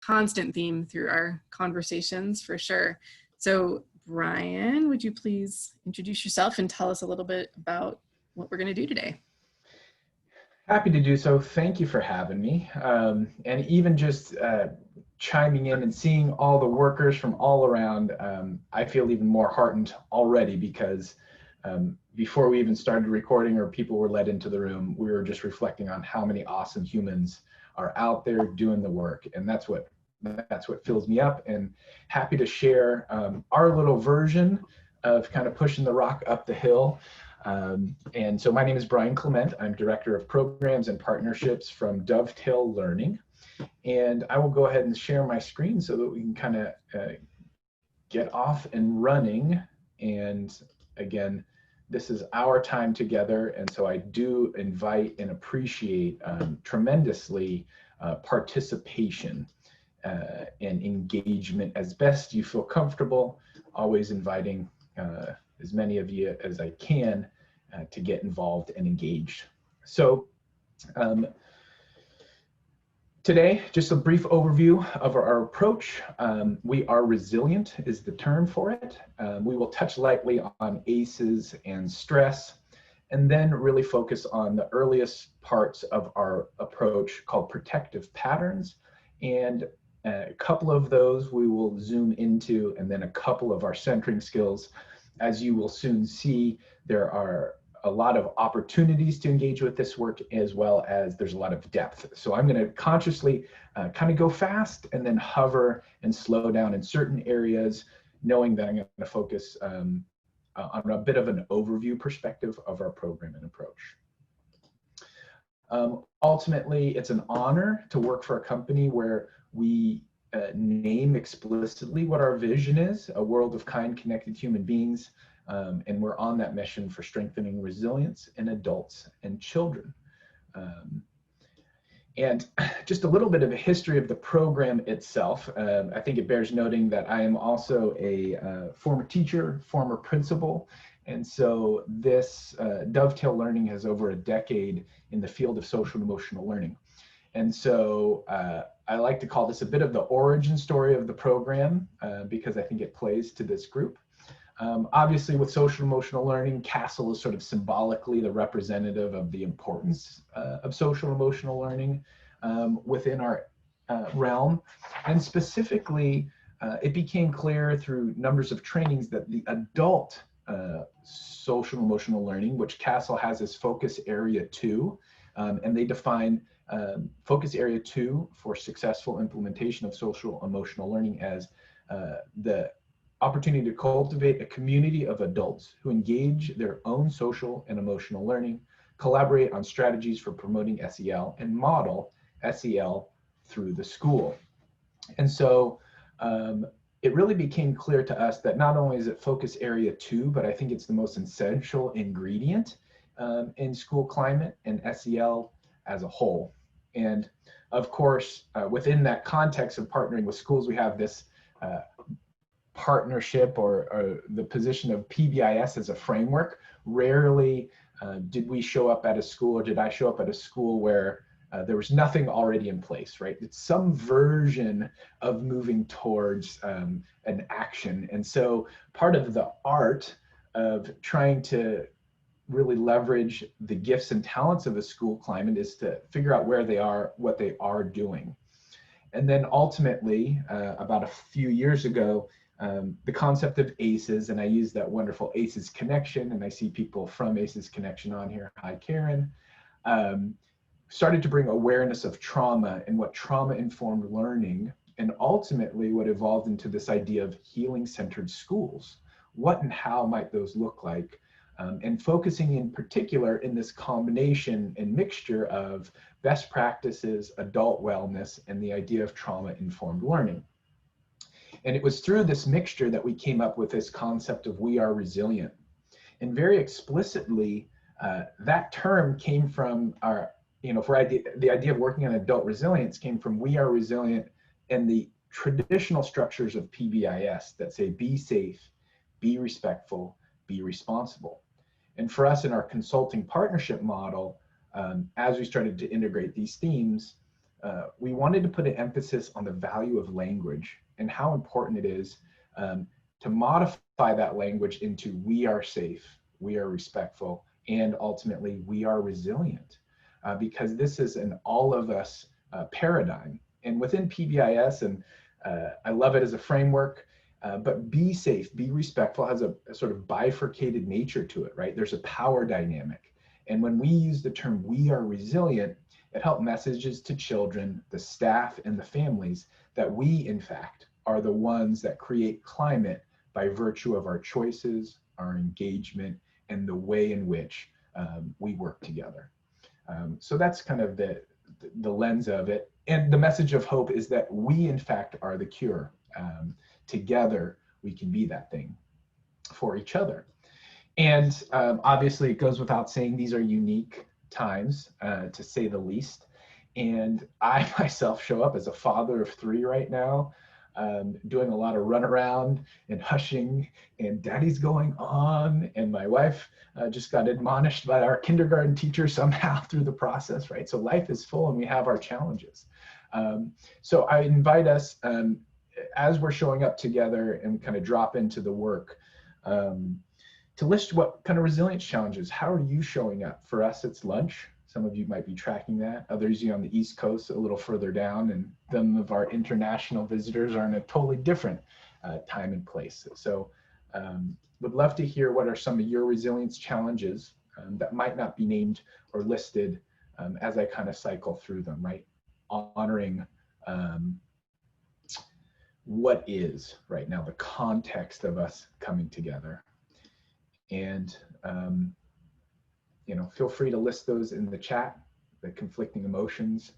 constant theme through our conversations for sure. So Bryan, would you please introduce yourself and tell us a little bit about what we're going to do today? Happy to do so. Thank you for having me. And even just chiming in and seeing all the workers from all around, I feel even more heartened already because before we even started recording or people were let into the room, we were just reflecting on how many awesome humans are out there doing the work. And that's what fills me up, and happy to share our little version of kind of pushing the rock up the hill. And so my name is Bryan Clement. I'm Director of Programs and Partnerships from Dovetail Learning. And I will go ahead and share my screen so that we can kind of get off and running. And again, this is our time together. And so I do invite and appreciate tremendously participation and engagement as best you feel comfortable, always inviting as many of you as I can to get involved and engaged. So today, just a brief overview of our approach. We are resilient is the term for it. We will touch lightly on ACEs and stress, and then really focus on the earliest parts of our approach called protective patterns. And a couple of those we will zoom into, and then a couple of our centering skills. As you will soon see, there are a lot of opportunities to engage with this work, as well as there's a lot of depth. So I'm going to consciously kind of go fast and then hover and slow down in certain areas, knowing that I'm going to focus on a bit of an overview perspective of our program and approach. Ultimately, it's an honor to work for a company where we name explicitly what our vision is: a world of kind, connected human beings. And we're on that mission for strengthening resilience in adults and children. And just a little bit of a history of the program itself. I think it bears noting that I am also a former teacher, former principal. And so this Dovetail Learning has over a decade in the field of social and emotional learning. And so I like to call this a bit of the origin story of the program because I think it plays to this group. Obviously, with social emotional learning, CASEL is sort of symbolically the representative of the importance of social emotional learning within our realm. And specifically, it became clear through numbers of trainings that the adult social emotional learning, which CASEL has as focus area 2, and they define focus area 2 for successful implementation of social emotional learning as the opportunity to cultivate a community of adults who engage their own social and emotional learning, collaborate on strategies for promoting SEL, and model SEL through the school. And so it really became clear to us that not only is it focus area 2, but I think it's the most essential ingredient in school climate and SEL as a whole. And of course, within that context of partnering with schools, we have this partnership or the position of PBIS as a framework. Rarely did we show up at a school, or did I show up at a school where there was nothing already in place, right? It's some version of moving towards an action. And so part of the art of trying to really leverage the gifts and talents of a school climate is to figure out where they are, what they are doing. And then ultimately, about a few years ago, the concept of ACEs, and I use that wonderful ACEs connection, and I see people from ACEs connection on here. Hi, Karen. Started to bring awareness of trauma and what trauma-informed learning, and ultimately what evolved into this idea of healing-centered schools. What and how might those look like? And focusing in particular in this combination and mixture of best practices, adult wellness, and the idea of trauma-informed learning. And it was through this mixture that we came up with this concept of we are resilient. And very explicitly, that term came from our, the idea of working on adult resilience came from we are resilient and the traditional structures of PBIS that say be safe, be respectful, be responsible. And for us in our consulting partnership model, as we started to integrate these themes, we wanted to put an emphasis on the value of language and how important it is to modify that language into we are safe, we are respectful, and ultimately we are resilient, because this is an all of us paradigm. And within PBIS, and I love it as a framework, but be safe, be respectful has a sort of bifurcated nature to it, right? There's a power dynamic. And when we use the term we are resilient, it helps messages to children, the staff, and the families that we, in fact, are the ones that create climate by virtue of our choices, our engagement, and the way in which we work together. So that's kind of the lens of it. And the message of hope is that we, in fact, are the cure. Together, we can be that thing for each other. And obviously, it goes without saying, these are unique times, to say the least. And I myself show up as a father of 3 right now, doing a lot of runaround and hushing, and daddy's going on. And my wife just got admonished by our kindergarten teacher somehow through the process, right? So life is full and we have our challenges. So I invite us, as we're showing up together and kind of drop into the work, to list what kind of resilience challenges, how are you showing up? For us, it's lunch. Some of you might be tracking that. Others, you on the East Coast, a little further down, and some of our international visitors are in a totally different time and place. So would love to hear what are some of your resilience challenges that might not be named or listed as I kind of cycle through them, right? Honoring what is right now, the context of us coming together. And you know, feel free to list those in the chat, the conflicting emotions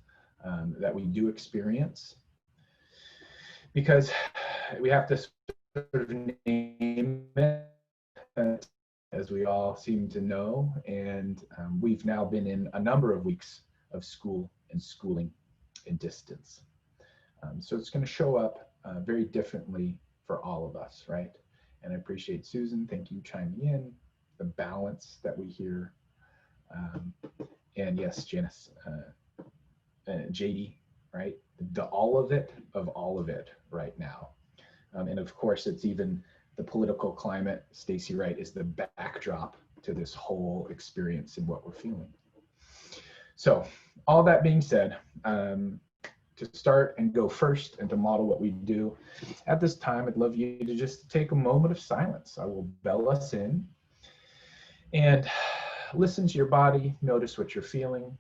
that we do experience, because we have to sort of name it, as we all seem to know. And we've now been in a number of weeks of school and schooling and distance. So it's going to show up very differently for all of us, right? And I appreciate Susan, thank you chiming in, the balance that we hear. And yes, Janice, JD, right? The all of it right now. And of course, it's even the political climate, Stacy Wright, is the backdrop to this whole experience and what we're feeling. So all that being said, to start and go first and to model what we do, at this time, I'd love you to just take a moment of silence. I will bell us in and listen to your body, notice what you're feeling.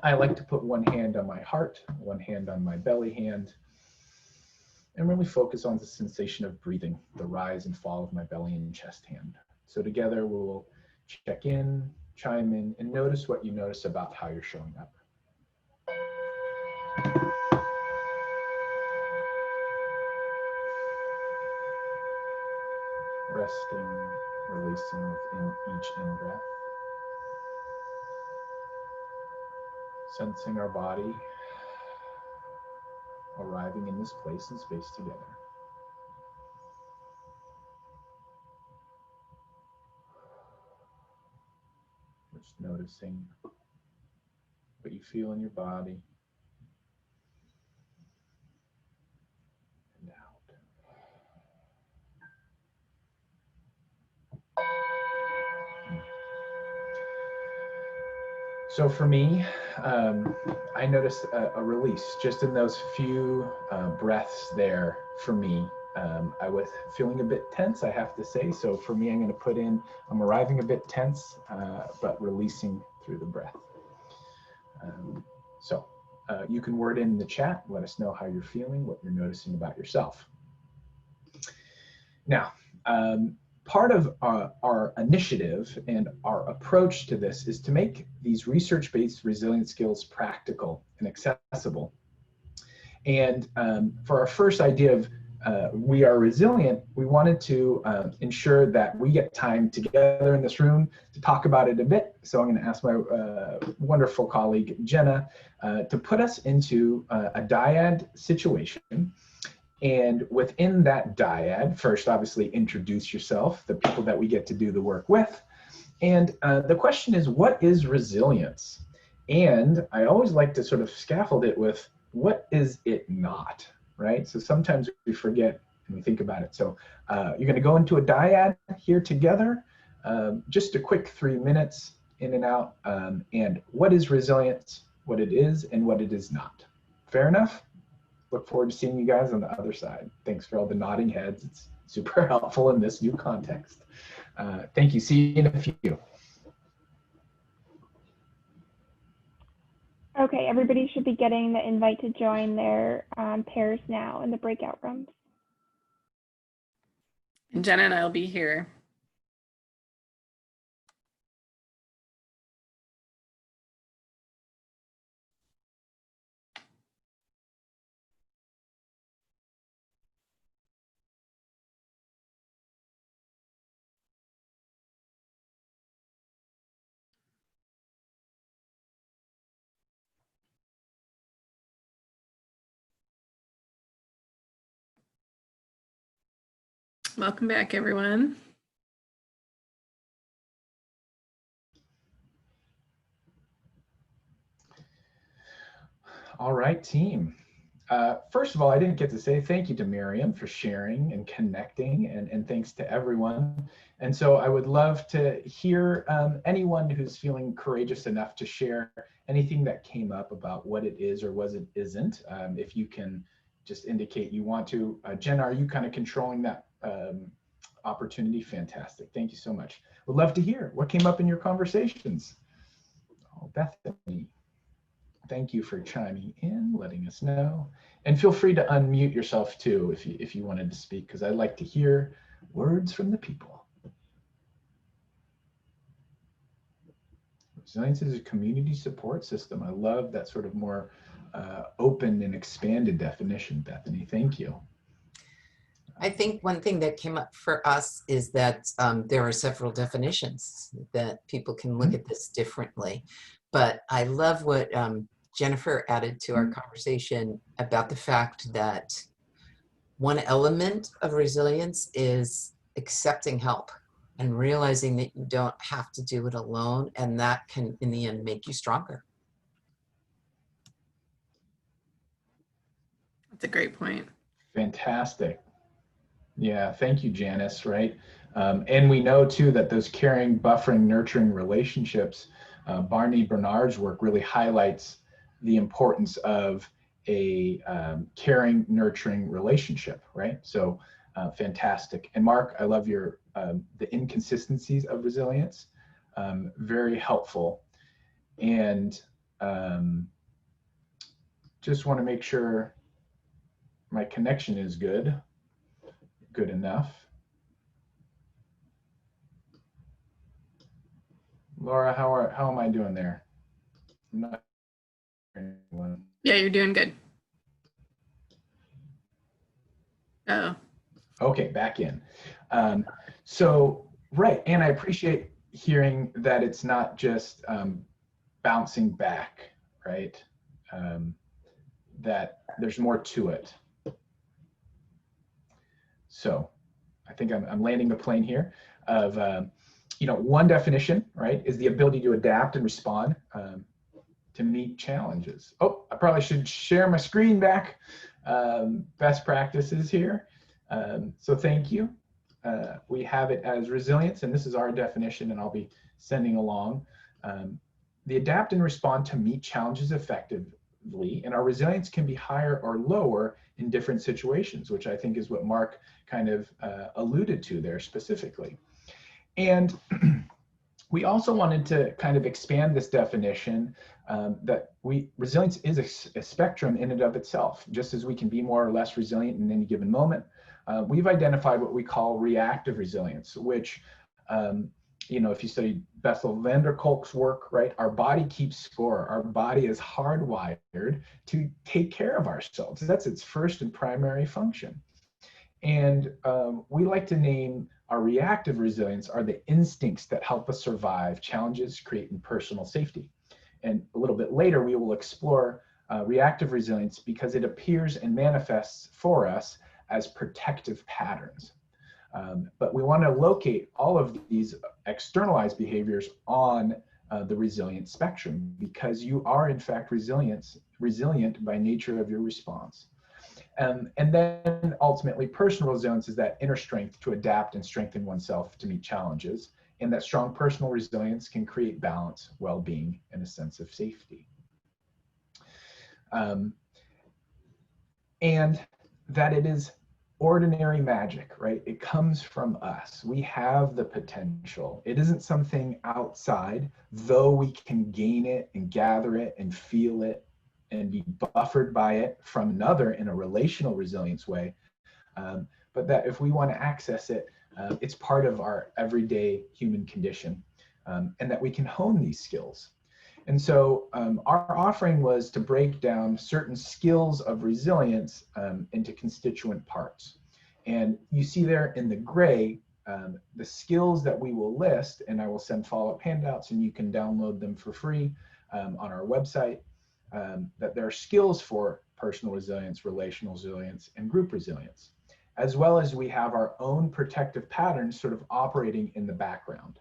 I like to put one hand on my heart, one hand on my belly hand, and really focus on the sensation of breathing, the rise and fall of my belly and chest hand. So together we'll check in, chime in, and notice what you notice about how you're showing up. Resting, releasing within each in-breath. Sensing our body arriving in this place and space together. Just noticing what you feel in your body and out. So for me, I noticed a release just in those few breaths there for me. I was feeling a bit tense, I have to say. So for me, I'm going to put in, I'm arriving a bit tense, but releasing through the breath. So you can word in the chat, let us know how you're feeling, what you're noticing about yourself. Now, part of our initiative and our approach to this is to make these research-based resilience skills practical and accessible. And for our first idea of we are resilient, we wanted to ensure that we get time together in this room to talk about it a bit. So I'm going to ask my wonderful colleague, Jenna, to put us into a dyad situation. And within that dyad, first, obviously, introduce yourself, the people that we get to do the work with. And the question is, what is resilience? And I always like to sort of scaffold it with, what is it not, right? So sometimes we forget and we think about it. So you're going to go into a dyad here together, just a quick 3 minutes in and out, and what is resilience, what it is, and what it is not. Fair enough? Look forward to seeing you guys on the other side. Thanks for all the nodding heads. It's super helpful in this new context. Thank you. See you in a few. Okay, everybody should be getting the invite to join their pairs now in the breakout rooms. And Jenna and I will be here. Welcome back, everyone. All right, team. First of all, I didn't get to say thank you to Miriam for sharing and connecting, and thanks to everyone. And so I would love to hear anyone who's feeling courageous enough to share anything that came up about what it is or what it isn't. If you can just indicate you want to. Jen, are you kind of controlling that opportunity? Fantastic. Thank you so much. Would love to hear what came up in your conversations. Oh, Bethany. Thank you for chiming in, letting us know. And feel free to unmute yourself too if you wanted to speak, because I'd like to hear words from the people. Resilience is a community support system. I love that sort of more open and expanded definition, Bethany. Thank you. I think one thing that came up for us is that there are several definitions that people can look at this differently. But I love what Jennifer added to our conversation about the fact that one element of resilience is accepting help and realizing that you don't have to do it alone, and that can, in the end, make you stronger. That's a great point. Fantastic. Yeah, thank you, Janice, right? And we know too that those caring, buffering, nurturing relationships, Barney Bernard's work really highlights the importance of a caring, nurturing relationship, right? So fantastic. And Mark, I love your the inconsistencies of resilience, very helpful. And just want to make sure my connection is good enough. Laura, how am I doing there? I'm not hearing anyone. Yeah, you're doing good. Oh. Okay, back in. So, right, and I appreciate hearing that it's not just bouncing back, right? That there's more to it. So, I think I'm landing the plane here of, one definition, right, is the ability to adapt and respond to meet challenges. Oh, I probably should share my screen back. Best practices here. So thank you. We have it as resilience, and this is our definition, and I'll be sending along. The adapt and respond to meet challenges effectively, and our resilience can be higher or lower in different situations, which I think is what Mark kind of alluded to there specifically. And we also wanted to kind of expand this definition that resilience is a spectrum in and of itself. Just as we can be more or less resilient in any given moment, we've identified what we call reactive resilience, which, if you study Bessel van der Kolk's work, right, our body keeps score. Our body is hardwired to take care of ourselves. That's its first and primary function. And we like to name our reactive resilience are the instincts that help us survive challenges, creating personal safety. And a little bit later, we will explore reactive resilience because it appears and manifests for us as protective patterns. But we want to locate all of these externalized behaviors on the resilient spectrum, because you are in fact resilient by nature of your response. And then ultimately, personal resilience is that inner strength to adapt and strengthen oneself to meet challenges. And that strong personal resilience can create balance, well-being, and a sense of safety. And that it is ordinary magic, right? It comes from us. We have the potential. It isn't something outside, though we can gain it and gather it and feel it and be buffered by it from another in a relational resilience way. But that if we want to access it, it's part of our everyday human condition, and that we can hone these skills. And so our offering was to break down certain skills of resilience into constituent parts. And you see there in the gray, the skills that we will list, and I will send follow-up handouts and you can download them for free on our website, that there are skills for personal resilience, relational resilience, and group resilience, as well as we have our own protective patterns sort of operating in the background.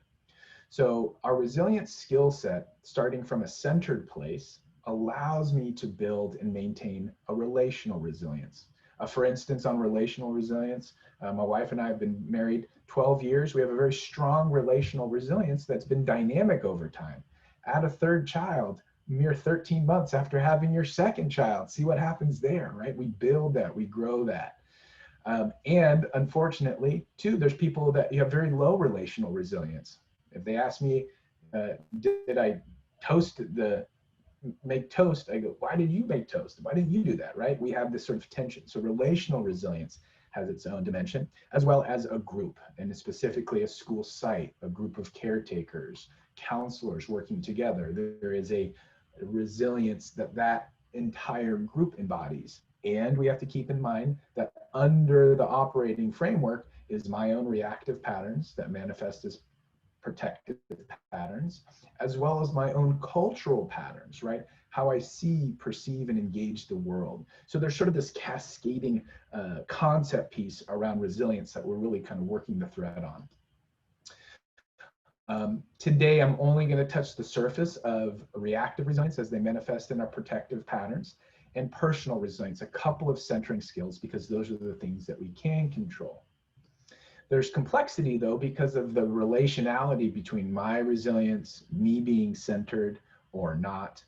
So our resilience skill set, starting from a centered place, allows me to build and maintain a relational resilience. For instance, on relational resilience, my wife and I have been married 12 years. We have a very strong relational resilience that's been dynamic over time. Add a third child, mere 13 months after having your second child. See what happens there, right? We build that, we grow that. And unfortunately, too, there's people that you have very low relational resilience. If they ask me, did I make toast? I go, why did you make toast? Why didn't you do that, right? We have this sort of tension. So relational resilience has its own dimension, as well as a group, and specifically a school site, a group of caretakers, counselors working together. There is a resilience that entire group embodies. And we have to keep in mind that under the operating framework is my own reactive patterns that manifest as protective patterns, as well as my own cultural patterns, right? How I see, perceive, and engage the world. So there's sort of this cascading concept piece around resilience that we're really kind of working the thread on. Today, I'm only going to touch the surface of reactive resilience as they manifest in our protective patterns, and personal resilience, a couple of centering skills, because those are the things that we can control. There's complexity, though, because of the relationality between my resilience, me being centered or not,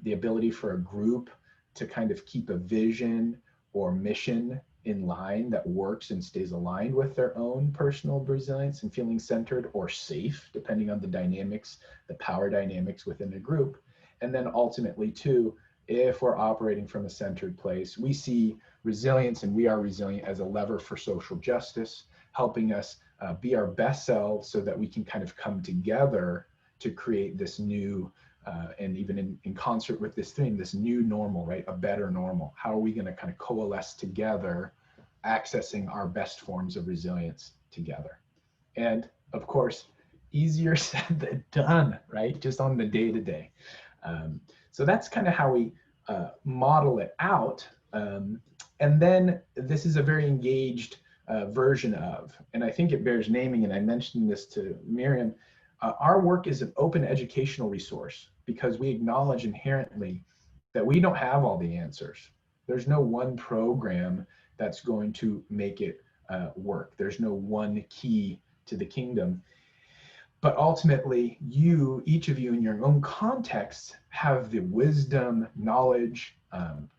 the ability for a group to kind of keep a vision or mission in line that works and stays aligned with their own personal resilience and feeling centered or safe, depending on the dynamics, the power dynamics within a group. And then ultimately, too, if we're operating from a centered place, we see resilience, and we are resilient, as a lever for social justice, helping us be our best selves so that we can kind of come together to create this new, and even in concert with this theme, this new normal, right? A better normal. How are we going to kind of coalesce together, accessing our best forms of resilience together? And of course, easier said than done, right? Just on the day-to-day. So that's kind of how we model it out. And then this is a very engaged version of, and I think it bears naming, and I mentioned this to Miriam, our work is an open educational resource because we acknowledge inherently that we don't have all the answers. There's no one program that's going to make it work. There's no one key to the kingdom. But ultimately, each of you in your own context have the wisdom, knowledge,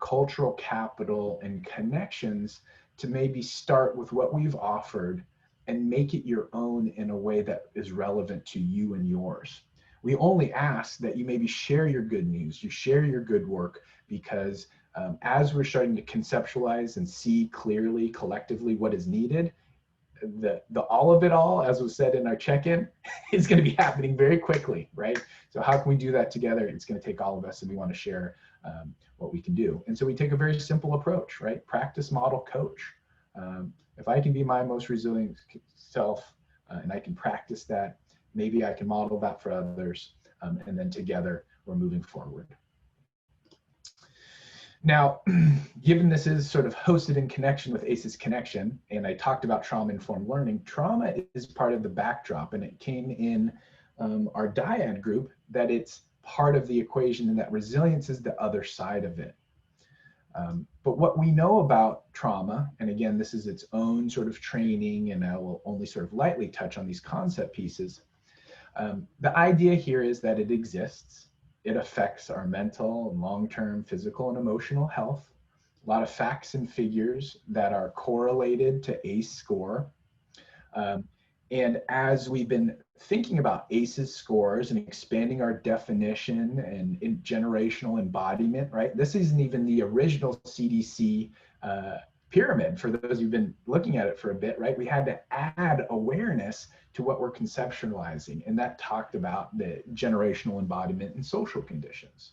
cultural capital, and connections to maybe start with what we've offered and make it your own in a way that is relevant to you and yours. We only ask that you maybe share your good news, you share your good work, because as we're starting to conceptualize and see clearly, collectively, what is needed, the all of it all, as was said in our check-in, is going to be happening very quickly, right? So how can we do that together? It's going to take all of us, and we want to share what we can do. And so we take a very simple approach, right? Practice, model, coach. If I can be my most resilient self and I can practice that, maybe I can model that for others, and then together we're moving forward. Now, given this is sort of hosted in connection with ACEs Connection, and I talked about trauma-informed learning, trauma is part of the backdrop, and it came in our dyad group that it's part of the equation and that resilience is the other side of it. But what we know about trauma, and again, this is its own sort of training, and I will only sort of lightly touch on these concept pieces. The idea here is that it exists. It affects our mental and long-term physical and emotional health. A lot of facts and figures that are correlated to ACE score. And as we've been thinking about ACEs scores and expanding our definition and in generational embodiment, right? This isn't even the original CDC pyramid for those who've been looking at it for a bit, right? We had to add awareness to what we're conceptualizing, and that talked about the generational embodiment and social conditions.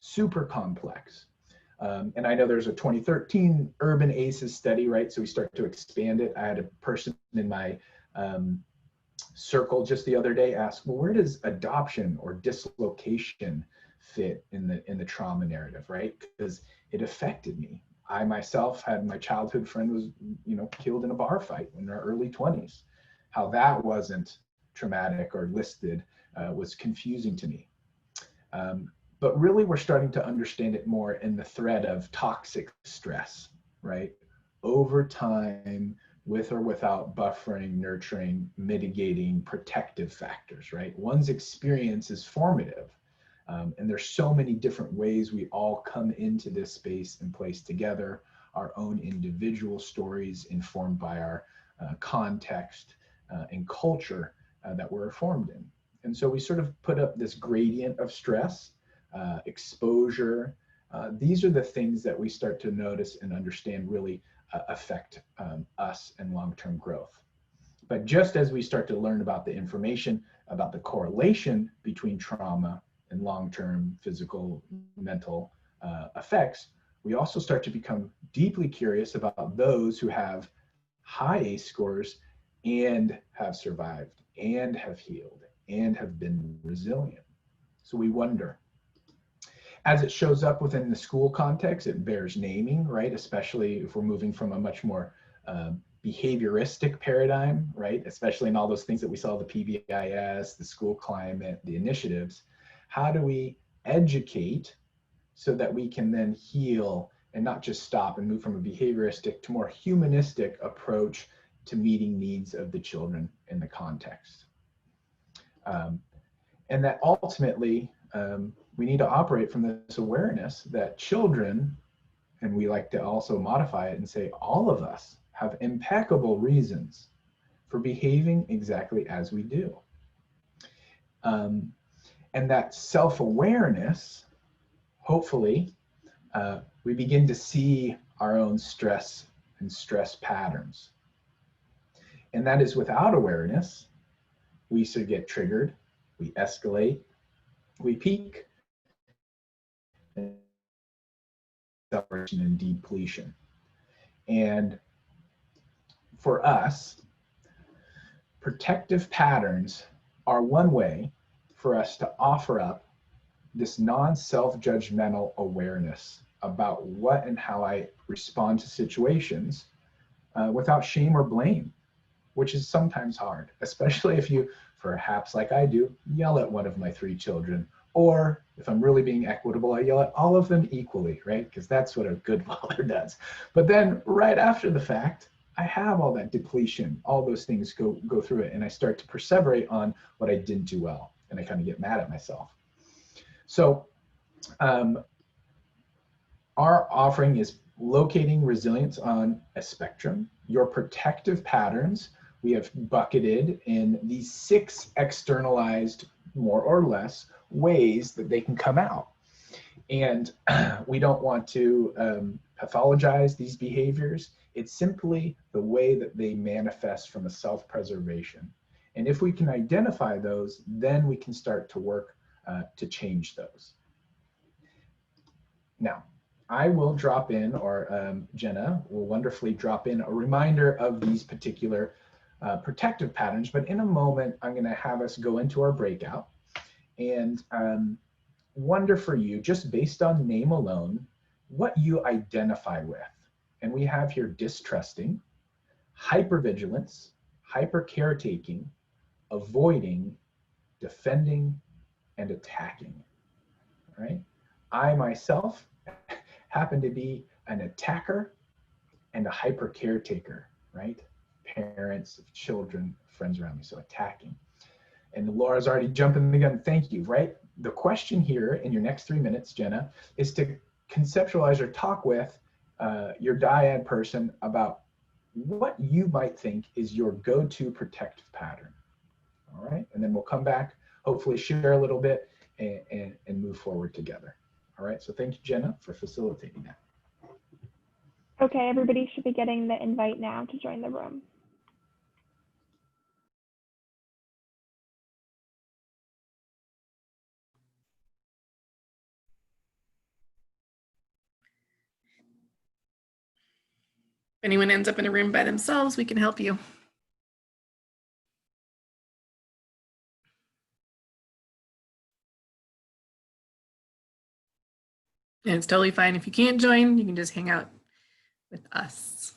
Super complex. And I know there's a 2013 urban ACEs study, right? So we start to expand it. I had a person in my circle just the other day ask, well, where does adoption or dislocation fit in the trauma narrative, right? Because it affected me. I myself had my childhood friend was, killed in a bar fight in their early 20s. How that wasn't traumatic or listed was confusing to me. But really, we're starting to understand it more in the thread of toxic stress, right? Over time, with or without buffering, nurturing, mitigating, protective factors, right? One's experience is formative. And there's so many different ways we all come into this space and place together, our own individual stories informed by our context and culture that we're formed in. And so we sort of put up this gradient of stress, exposure. These are the things that we start to notice and understand really affect us and long-term growth. But just as we start to learn about the information about the correlation between trauma and long-term physical, mental effects, we also start to become deeply curious about those who have high ACE scores and have survived and have healed and have been resilient. So we wonder, as it shows up within the school context, it bears naming, right? Especially if we're moving from a much more behavioristic paradigm, right? Especially in all those things that we saw, the PBIS, the school climate, the initiatives. How do we educate so that we can then heal and not just stop and move from a behavioristic to more humanistic approach to meeting needs of the children in the context? And that ultimately, we need to operate from this awareness that children, and we like to also modify it and say all of us have impeccable reasons for behaving exactly as we do. And that self-awareness, hopefully, we begin to see our own stress and stress patterns. And that is without awareness, we sort of get triggered, we escalate, we peak, separation and depletion. And for us, protective patterns are one way for us to offer up this non-self-judgmental awareness about what and how I respond to situations without shame or blame, which is sometimes hard, especially if you, perhaps like I do, yell at one of my 3 children. Or if I'm really being equitable, I yell at all of them equally, right? Because that's what a good father does. But then right after the fact, I have all that depletion, all those things go through it, and I start to perseverate on what I didn't do well, and I kind of get mad at myself. So our offering is locating resilience on a spectrum. Your protective patterns, we have bucketed in these 6 externalized, more or less, ways that they can come out. And we don't want to pathologize these behaviors. It's simply the way that they manifest from a self-preservation. And if we can identify those, then we can start to work to change those. Now, I will drop in, or Jenna will wonderfully drop in a reminder of these particular protective patterns, but in a moment, I'm gonna have us go into our breakout and wonder for you, just based on name alone, what you identify with. And we have here distrusting, hypervigilance, hyper caretaking, avoiding, defending, and attacking, right? I myself happen to be an attacker and a hyper caretaker, right? Parents, children, friends around me, so attacking. And Laura's already jumping the gun, thank you, right? The question here in your next 3 minutes, Jenna, is to conceptualize or talk with your dyad person about what you might think is your go-to protective pattern, all right? And then we'll come back, hopefully share a little bit and move forward together. All right, so thank you, Jenna, for facilitating that. Okay, everybody should be getting the invite now to join the room. If anyone ends up in a room by themselves, we can help you. And it's totally fine if you can't join, you can just hang out with us.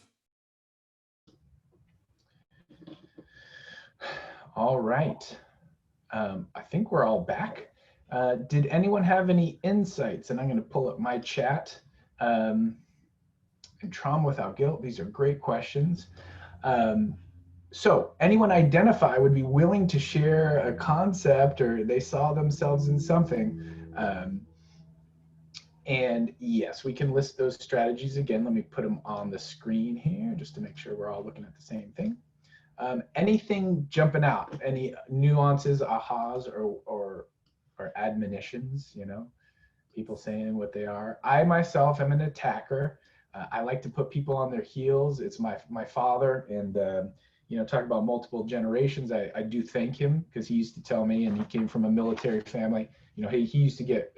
All right, I think we're all back. Did anyone have any insights? And I'm going to pull up my chat. And trauma without guilt, these are great questions. So anyone identify would be willing to share a concept or they saw themselves in something. And yes, we can list those strategies again. Let me put them on the screen here just to make sure we're all looking at the same thing. Anything jumping out, any nuances, ahas, or admonitions, you know, people saying what they are. I myself am an attacker. I like to put people on their heels. It's my father, and you know, talk about multiple generations. I do thank him because he used to tell me, and he came from a military family. You know, he used to get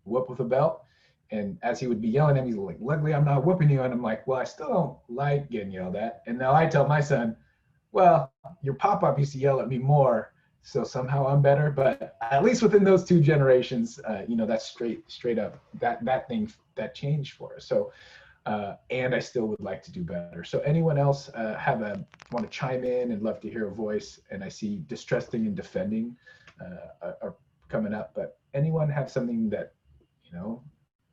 whooped with a belt, and as he would be yelling at me, he's like, "Luckily, I'm not whooping you." And I'm like, "Well, I still don't like getting yelled at." And now I tell my son, "Well, your pop-up used to yell at me more, so somehow I'm better." But at least within those two generations, you know, that's straight up that changed for us. So, and I still would like to do better. So anyone else want to chime in and love to hear a voice? And I see distrusting and defending are coming up. But anyone have something that, you know,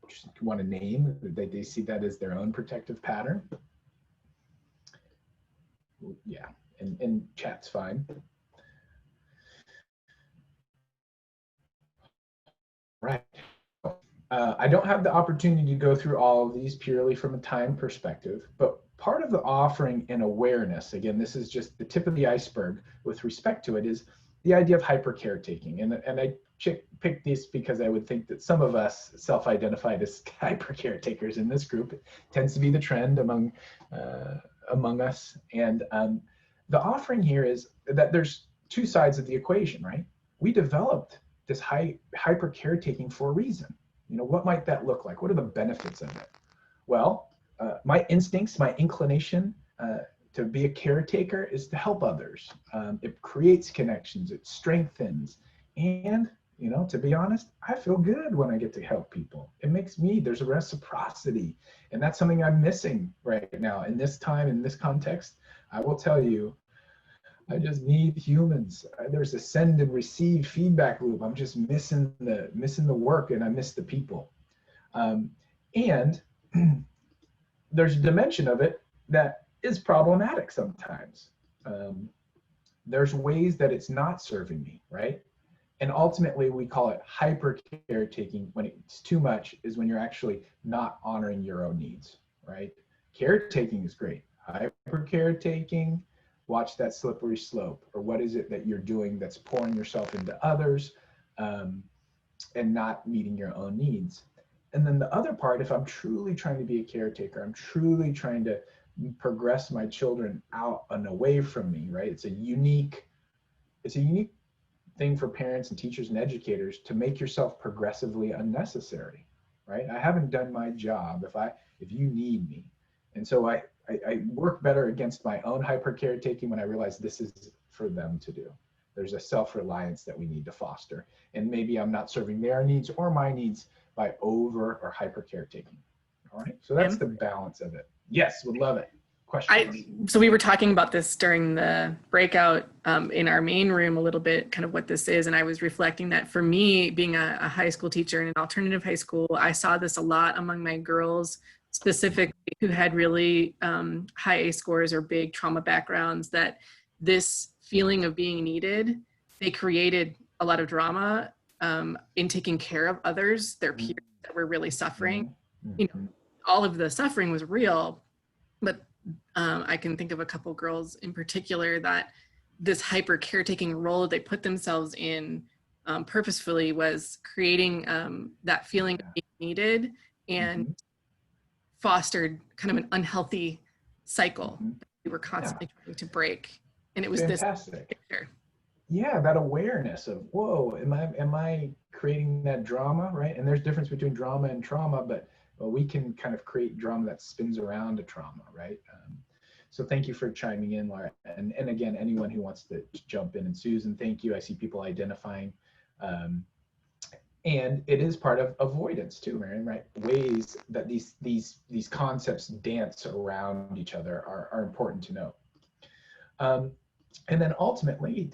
just want to name? They see that as their own protective pattern? Yeah, and chat's fine. Right. I don't have the opportunity to go through all of these purely from a time perspective, but part of the offering and awareness, again, this is just the tip of the iceberg with respect to it, is the idea of hyper caretaking. And I picked this because I would think that some of us self-identified as hyper caretakers in this group. It tends to be the trend among us. And the offering here is that there's two sides of the equation, right? We developed this hyper caretaking for a reason. You know, what might that look like? What are the benefits of it? Well, my instincts, my inclination to be a caretaker is to help others. It creates connections, it strengthens. And, you know, to be honest, I feel good when I get to help people. It makes me, there's a reciprocity. And that's something I'm missing right now. In this time, in this context, I will tell you, I just need humans. There's a send and receive feedback loop. I'm just missing the work, and I miss the people. And there's a dimension of it that is problematic sometimes. There's ways that it's not serving me, right? And ultimately, we call it hyper caretaking. When it's too much is when you're actually not honoring your own needs, right? Caretaking is great. Hyper caretaking, watch that slippery slope. Or what is it that you're doing that's pouring yourself into others and not meeting your own needs? And then the other part, if I'm truly trying to be a caretaker, I'm truly trying to progress my children out and away from me, right? It's a unique thing for parents and teachers and educators to make yourself progressively unnecessary, right? I haven't done my job if you need me. And so I work better against my own hyper caretaking when I realize this is for them to do. There's a self-reliance that we need to foster. And maybe I'm not serving their needs or my needs by over or hyper caretaking. All right, so that's the balance of it. Yes, would love it. questions? So we were talking about this during the breakout in our main room a little bit, kind of what this is. And I was reflecting that for me, being a high school teacher in an alternative high school, I saw this a lot among my girls, specifically who had really high A scores or big trauma backgrounds, that this feeling of being needed, they created a lot of drama in taking care of others, their peers that were really suffering. You know, all of the suffering was real, but I can think of a couple girls in particular that this hyper caretaking role they put themselves in purposefully was creating that feeling of being needed and fostered kind of an unhealthy cycle that we were constantly trying to break. And it was fantastic. This picture. Yeah, that awareness of, whoa, am I creating that drama, right? And there's difference between drama and trauma, but we can kind of create drama that spins around a trauma, right? So thank you for chiming in, Laura. And again, anyone who wants to jump in, and Susan, thank you. I see people identifying. And it is part of avoidance too, Marion, right? Ways that these concepts dance around each other are important to know. And then ultimately,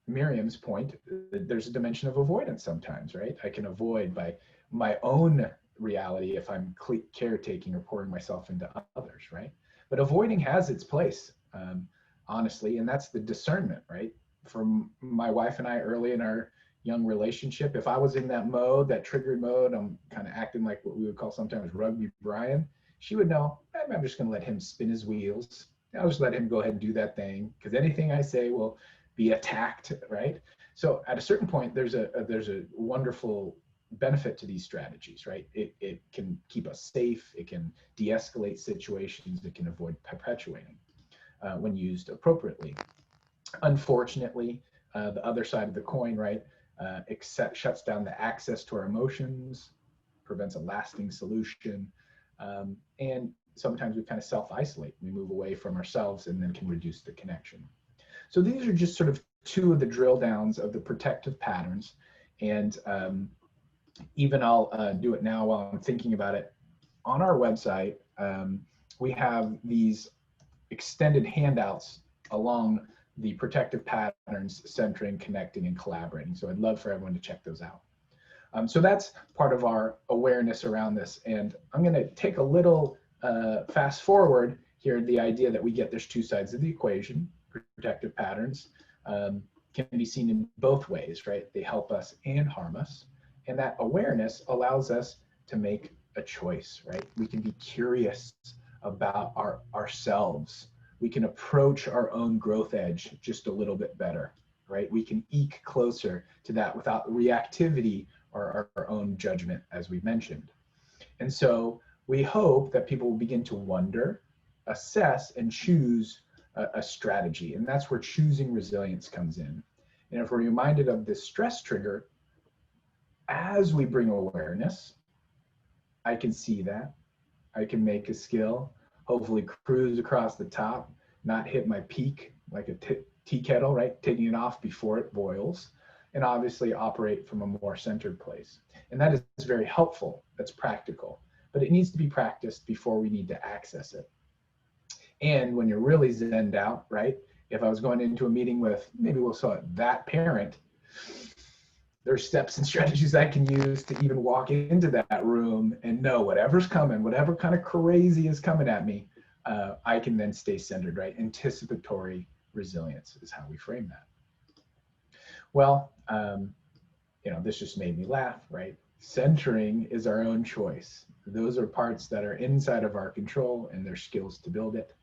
Miriam's point, there's a dimension of avoidance sometimes, right? I can avoid by my own reality if I'm caretaking or pouring myself into others, right? But avoiding has its place, honestly, and that's the discernment, right? For my wife and I early in our young relationship, if I was in that mode, that triggered mode, I'm kind of acting like what we would call sometimes rugby Bryan, she would know, I'm just going to let him spin his wheels. I'll just let him go ahead and do that thing, because anything I say will be attacked, right? So at a certain point, there's a wonderful benefit to these strategies, right? It can keep us safe, it can de-escalate situations, it can avoid perpetuating when used appropriately. Unfortunately, the other side of the coin, right, shuts down the access to our emotions, prevents a lasting solution, and sometimes we kind of self-isolate. We move away from ourselves and then can reduce the connection. So these are just sort of two of the drill downs of the protective patterns. And even I'll do it now while I'm thinking about it. On our website, we have these extended handouts along the protective patterns, centering, connecting, and collaborating. So I'd love for everyone to check those out. So that's part of our awareness around this. And I'm going to take a little fast forward here, the idea that we get there's two sides of the equation. Protective patterns can be seen in both ways, right? They help us and harm us. And that awareness allows us to make a choice, right? We can be curious about ourselves. We can approach our own growth edge just a little bit better, right? We can eke closer to that without reactivity or our own judgment, as we mentioned. And so we hope that people will begin to wonder, assess, and choose a strategy. And that's where choosing resilience comes in. And if we're reminded of this stress trigger, as we bring awareness, I can see that. I can make a skill, hopefully cruise across the top, not hit my peak like a tea kettle, right? Taking it off before it boils, and obviously operate from a more centered place. And that is very helpful. That's practical, but it needs to be practiced before we need to access it. And when you're really zenned out, right? If I was going into a meeting with, maybe we'll call it that parent, there's steps and strategies I can use to even walk into that room and know whatever's coming, whatever kind of crazy is coming at me, I can then stay centered, right? Anticipatory resilience is how we frame that. Well, this just made me laugh, right? Centering is our own choice. Those are parts that are inside of our control, and there's skills to build it.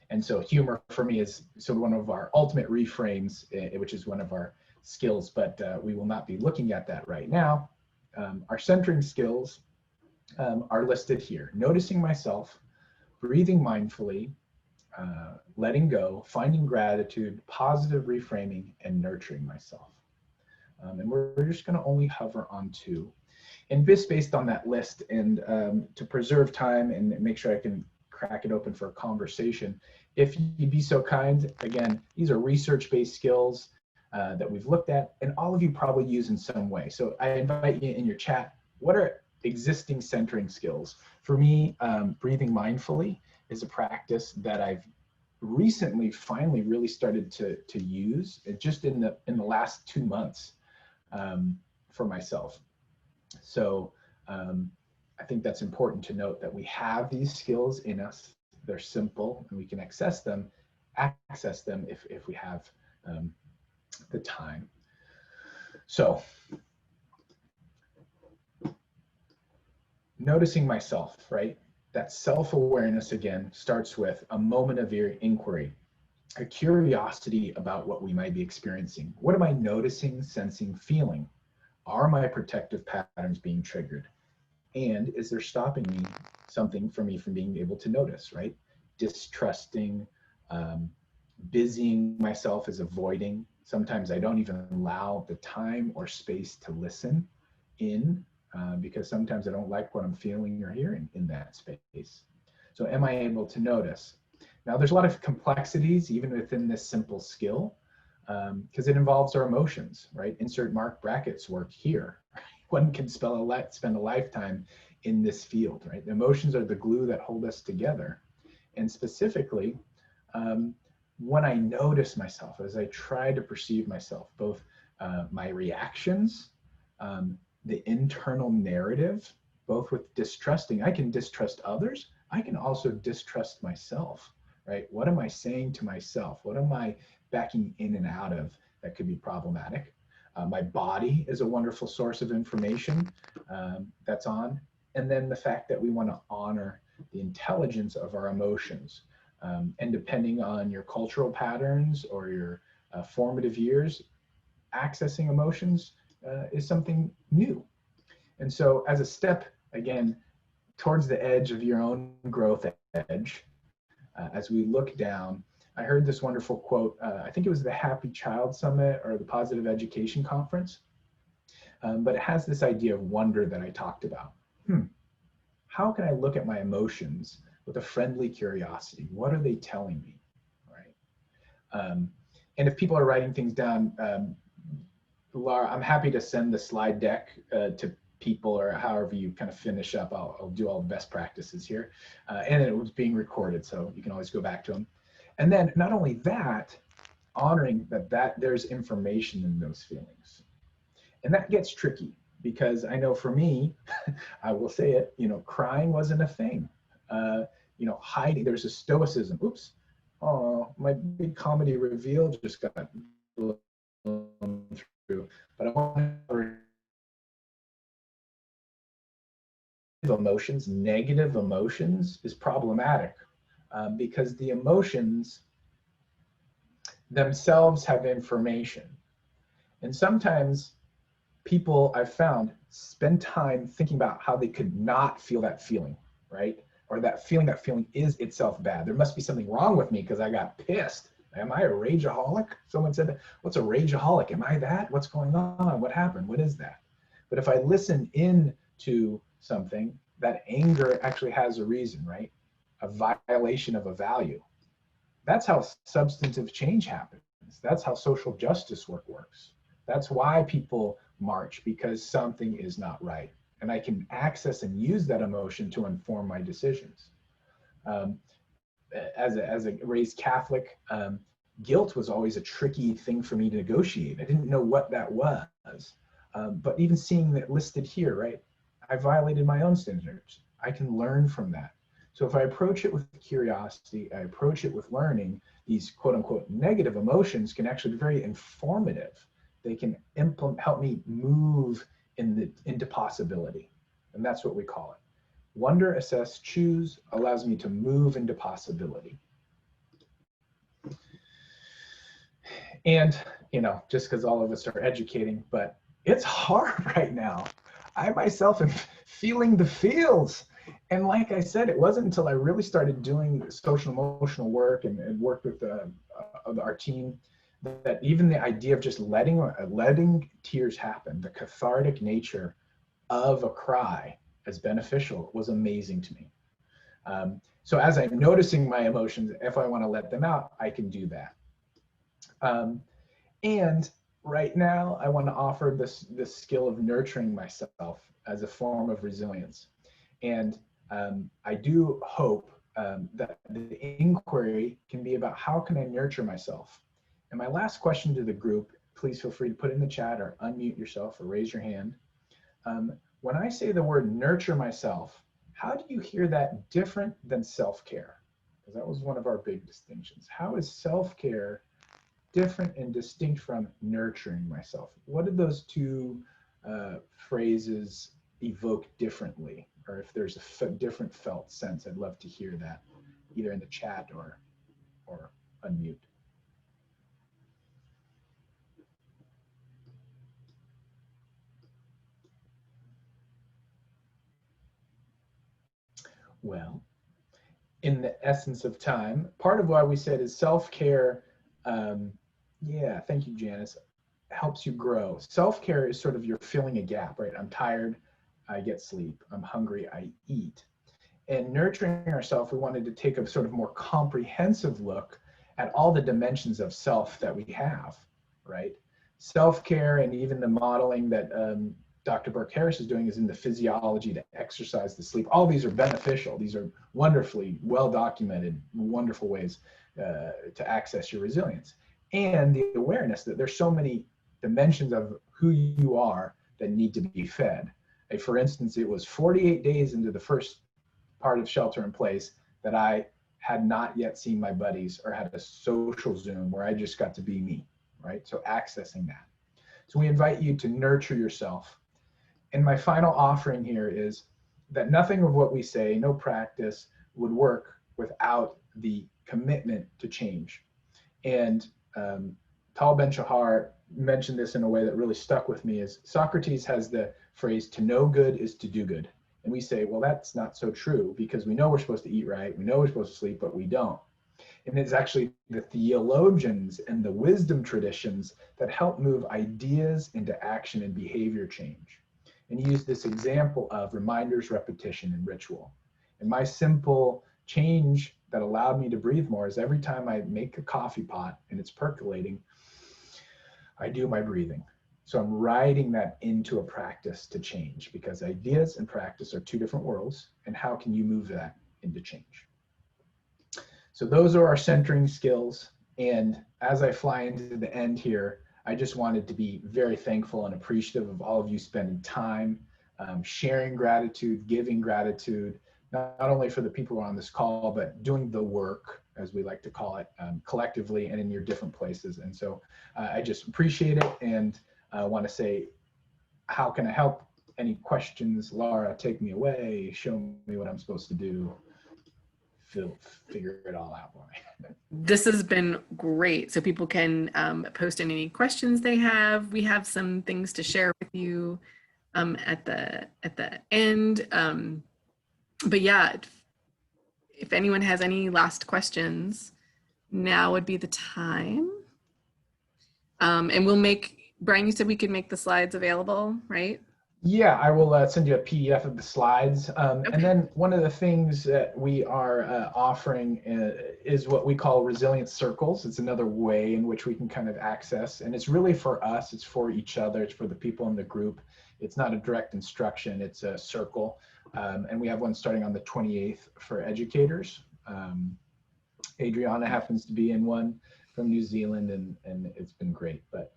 And so humor for me is sort of one of our ultimate reframes, which is one of our skills, but we will not be looking at that right now. Our centering skills are listed here. Noticing myself, breathing mindfully, letting go, finding gratitude, positive reframing, and nurturing myself. And we're just going to only hover on two. And just based on that list, and to preserve time and make sure I can crack it open for a conversation, if you'd be so kind, again, these are research-based skills that we've looked at, and all of you probably use in some way. So I invite you in your chat, what are existing centering skills. For me, breathing mindfully is a practice that I've recently finally really started to use just in the last 2 months for myself. So I think that's important to note that we have these skills in us. They're simple and we can access them if we have the time. So noticing myself, right? That self-awareness again starts with a moment of inquiry, a curiosity about what we might be experiencing. What am I noticing, sensing, feeling? Are my protective patterns being triggered? And is there stopping me, something for me from being able to notice, right? Distrusting, busying myself is avoiding. Sometimes I don't even allow the time or space to listen in because sometimes I don't like what I'm feeling or hearing in that space. So am I able to notice? Now there's a lot of complexities even within this simple skill because it involves our emotions, right? Insert Mark Brackett's work here. One can spend a lifetime in this field, right? The emotions are the glue that hold us together. And specifically, when I notice myself, as I try to perceive myself, both my reactions, the internal narrative, both with distrusting, I can distrust others, I can also distrust myself, right? What am I saying to myself? What am I backing in and out of that could be problematic? My body is a wonderful source of information that's on. And then the fact that we want to honor the intelligence of our emotions. And depending on your cultural patterns or your formative years, accessing emotions is something new. And so as a step, again, towards the edge of your own growth edge, as we look down, I heard this wonderful quote, I think it was the Happy Child Summit or the Positive Education Conference, but it has this idea of wonder that I talked about. How can I look at my emotions with a friendly curiosity? What are they telling me, right? And if people are writing things down, Laura, I'm happy to send the slide deck to people or however you kind of finish up. I'll do all the best practices here. And it was being recorded, so you can always go back to them. And then not only that, honoring that there's information in those feelings. And that gets tricky because I know for me, I will say it, crying wasn't a thing. Hiding, there's a stoicism. Oops. Oh, my big comedy reveal just got blown through. But I want emotions, negative emotions is problematic because the emotions themselves have information. And sometimes people I've found spend time thinking about how they could not feel that feeling, right? Or that feeling is itself bad. There must be something wrong with me because I got pissed. Am I a rageaholic? Someone said that. What's a rageaholic? Am I that? What's going on? What happened? What is that? But if I listen in to something, that anger actually has a reason, right? A violation of a value. That's how substantive change happens. That's how social justice work works. That's why people march, because something is not right. And I can access and use that emotion to inform my decisions. As a raised Catholic, guilt was always a tricky thing for me to negotiate. I didn't know what that was. But even seeing that listed here, right? I violated my own standards. I can learn from that. So if I approach it with curiosity, I approach it with learning, these quote unquote negative emotions can actually be very informative. They can help me move into possibility. And that's what we call it. Wonder, assess, choose allows me to move into possibility. And, just because all of us are educating, but it's hard right now. I myself am feeling the feels. And like I said, it wasn't until I really started doing social emotional work and worked with our team that even the idea of just letting tears happen, the cathartic nature of a cry as beneficial was amazing to me. So as I'm noticing my emotions, if I want to let them out, I can do that. And right now, I want to offer this skill of nurturing myself as a form of resilience. And I do hope that the inquiry can be about how can I nurture myself? And my last question to the group, please feel free to put in the chat or unmute yourself or raise your hand. When I say the word nurture myself, how do you hear that different than self-care? Because that was one of our big distinctions. How is self-care different and distinct from nurturing myself? What did those two phrases evoke differently? Or if there's a different felt sense, I'd love to hear that, either in the chat or unmute. Well, in the essence of time, part of why we said is self-care, yeah, thank you, Janice, helps you grow. Self-care is sort of you're filling a gap, right? I'm tired, I get sleep. I'm hungry, I eat. And nurturing ourselves, we wanted to take a sort of more comprehensive look at all the dimensions of self that we have, right? Self-care and even the modeling that Dr. Burke Harris is doing is in the physiology, the exercise, the sleep. All these are beneficial. These are wonderfully well-documented, wonderful ways to access your resilience. And the awareness that there's so many dimensions of who you are that need to be fed. For instance, it was 48 days into the first part of shelter in place that I had not yet seen my buddies or had a social Zoom where I just got to be me, right? So accessing that. So we invite you to nurture yourself. And my final offering here is that nothing of what we say, no practice, would work without the commitment to change. And Tal Ben-Shahar mentioned this in a way that really stuck with me is Socrates has the phrase, to know good is to do good. And we say, well, that's not so true because we know we're supposed to eat right, we know we're supposed to sleep, but we don't. And it's actually the theologians and the wisdom traditions that help move ideas into action and behavior change. And he used this example of reminders, repetition, and ritual. And my simple change that allowed me to breathe more is every time I make a coffee pot and it's percolating, I do my breathing. So I'm writing that into a practice to change because ideas and practice are two different worlds. And how can you move that into change? So those are our centering skills. And as I fly into the end here, I just wanted to be very thankful and appreciative of all of you spending time, sharing gratitude, giving gratitude, not only for the people who are on this call, but doing the work, as we like to call it, collectively and in your different places. And so I just appreciate it. And I want to say, how can I help? Any questions? Laura, take me away, show me what I'm supposed to do. Figure it all out for me. This has been great. So people can post in any questions they have. We have some things to share with you at the end. But yeah, if anyone has any last questions, now would be the time. And we'll make, Bryan, you said we could make the slides available, right? Yeah, I will send you a PDF of the slides. Okay. And then one of the things that we are offering is what we call resilience circles. It's another way in which we can kind of access, and it's really for us, it's for each other, it's for the people in the group. It's not a direct instruction, it's a circle. And we have one starting on the 28th for educators. Adriana happens to be in one from New Zealand, and it's been great. But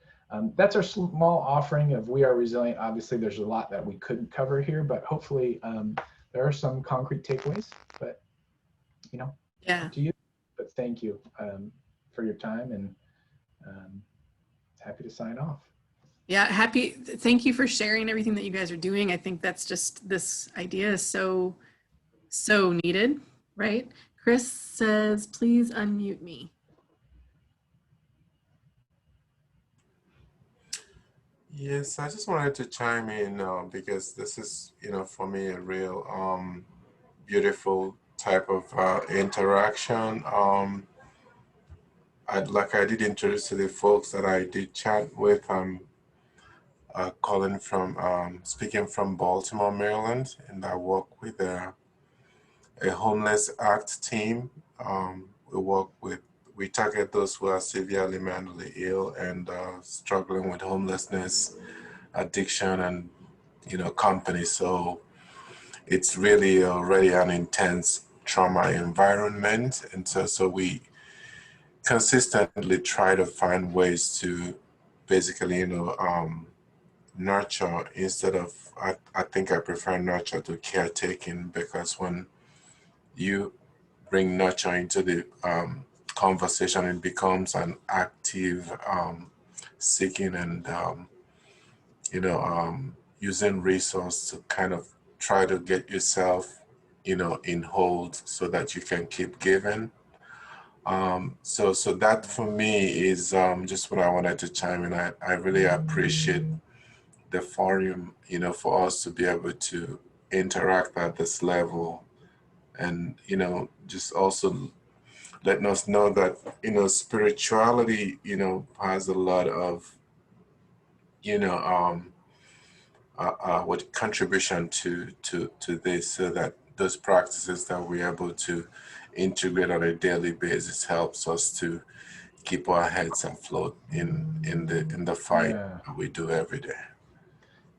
that's our small offering of We Are Resilient. Obviously, there's a lot that we couldn't cover here, but hopefully there are some concrete takeaways. But, you know, Yeah. to you. But thank you for your time, and happy to sign off. Yeah, thank you for sharing everything that you guys are doing. I think that's just, this idea is so needed, right? Chris says, please unmute me. Yes, I just wanted to chime in because this is, for me, a real beautiful type of interaction. I did introduce to the folks that I did chat with. Calling from, speaking from Baltimore, Maryland, and I work with a homeless act team. We work with we target those who are severely mentally ill and struggling with homelessness, addiction, and company. So it's really already an intense trauma environment, and so we consistently try to find ways to basically nurture instead of I think I prefer nurture to caretaking, because when you bring nurture into the conversation, it becomes an active seeking and using resource to kind of try to get yourself in hold so that you can keep giving. So that for me is just what I wanted to chime in. I really appreciate the forum, for us to be able to interact at this level, and just also letting us know that spirituality has a lot of what contribution to this, so that those practices that we're able to integrate on a daily basis helps us to keep our heads afloat in the fight that we do every day.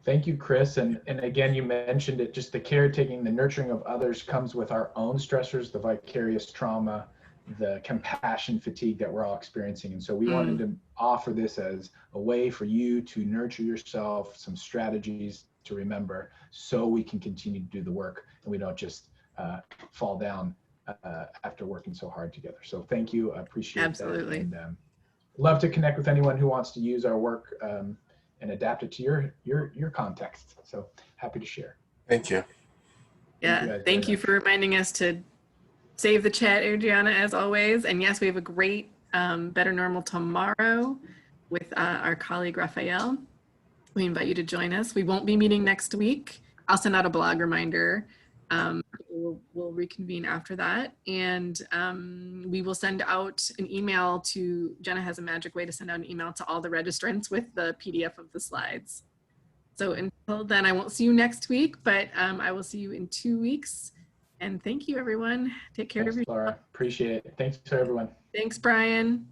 Thank you, Chris. And again, you mentioned it, just the caretaking, the nurturing of others comes with our own stressors, the vicarious trauma, the compassion fatigue that we're all experiencing. And so we wanted to offer this as a way for you to nurture yourself, some strategies to remember, so we can continue to do the work and we don't just fall down after working so hard together. So thank you. I appreciate Absolutely. that. And love to connect with anyone who wants to use our work and adapt it to your context. So happy to share. Thank you. Yeah, thank you for reminding us to save the chat, Adriana, as always. And yes, we have a great Better Normal tomorrow with our colleague Raphael. We invite you to join us. We won't be meeting next week. I'll send out a blog reminder. We'll reconvene after that, and we will send out an email to, Jenna has a magic way to send out an email to all the registrants with the PDF of the slides. So until then, I won't see you next week, but I will see you in 2 weeks. And thank you, everyone. Take care of yourself. Laura. Appreciate it. Thanks to everyone. Thanks, Brian.